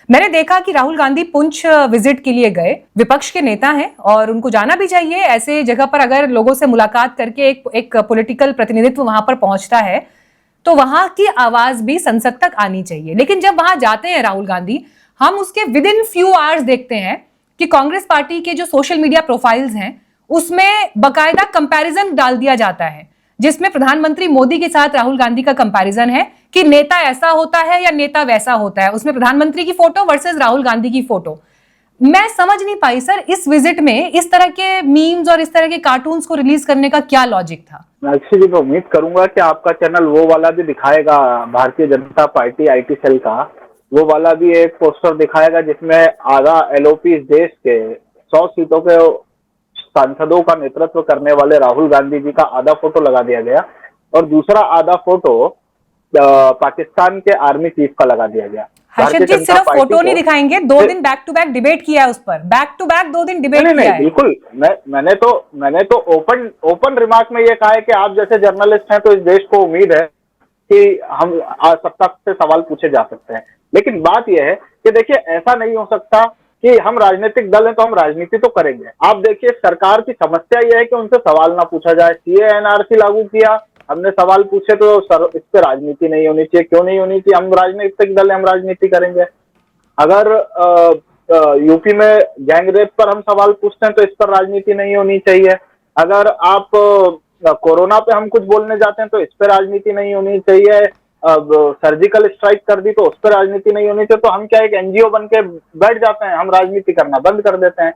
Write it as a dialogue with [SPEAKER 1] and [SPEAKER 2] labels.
[SPEAKER 1] मैंने देखा कि राहुल गांधी पुंछ विजिट के लिए गए, विपक्ष के नेता हैं और उनको जाना भी चाहिए। ऐसे जगह पर अगर लोगों से मुलाकात करके एक पॉलिटिकल प्रतिनिधित्व वहां पर पहुंचता है तो वहां की आवाज भी संसद तक आनी चाहिए। लेकिन जब वहां जाते हैं राहुल गांधी, हम उसके विद इन फ्यू आवर्स देखते हैं कि कांग्रेस पार्टी के जो सोशल मीडिया प्रोफाइल्स हैं उसमें बकायदा कंपैरिजन डाल दिया जाता है, जिसमें प्रधानमंत्री मोदी के साथ राहुल गांधी का कंपैरिजन है कि नेता ऐसा होता है या नेता वैसा होता है। उसमें प्रधानमंत्री की फोटो वर्सेस राहुल गांधी की फोटो। मैं समझ नहीं पाई सर, इस विजिट में इस तरह के मीम्स और इस तरह के कार्टून्स को रिलीज करने का क्या लॉजिक था?
[SPEAKER 2] एक्चुअली मैं उम्मीद करूंगा कि आपका चैनल वो वाला भी दिखाएगा, Bharatiya Janata party IT cell का वो वाला भी एक पोस्टर दिखाएगा जिसमें आधा एलओपी इस देश के 100 सीटों के सांसदों का नेतृत्व करने वाले राहुल गांधी जी का आधा फोटो लगा दिया गया और दूसरा आधा फोटो पाकिस्तान के आर्मी चीफ का लगा दिया गया।
[SPEAKER 1] हर्षद जी सिर्फ फोटो नहीं दिखाएंगे, 2 दिन बैक टू बैक डिबेट किया है उस पर, बैक टू बैक 2 दिन डिबेट किया है।
[SPEAKER 2] बिल्कुल, मैंने तो ओपन रिमार्क में ये कहा है कि आप जैसे जर्नलिस्ट हैं तो इस देश को उम्मीद है कि हम सत्ता से सवाल पूछे जा सकते हैं। लेकिन बात यह है कि देखिए, ऐसा नहीं हो सकता कि हम राजनीतिक दल हैं तो हम राजनीति तो करेंगे। आप देखिए, सरकार की समस्या यह है कि उनसे सवाल ना पूछा जाए। सीए एनआरसी लागू किया, हमने सवाल पूछे तो सर इस पे राजनीति नहीं होनी चाहिए। क्यों नहीं होनी चाहिए? हम राजनीतिक दल हैं, हम राजनीति करेंगे। अगर यूपी में गैंग रेप पर हम सवाल पूछते हैं तो इस पर राजनीति नहीं होनी चाहिए। अगर आप कोरोना पे हम कुछ बोलने जाते हैं तो इस पर राजनीति नहीं होनी चाहिए। अब सर्जिकल स्ट्राइक कर दी तो उस पर राजनीति नहीं होनी चाहिए। तो हम क्या एक एनजीओ बन के बैठ जाते हैं, हम राजनीति करना बंद कर देते हैं।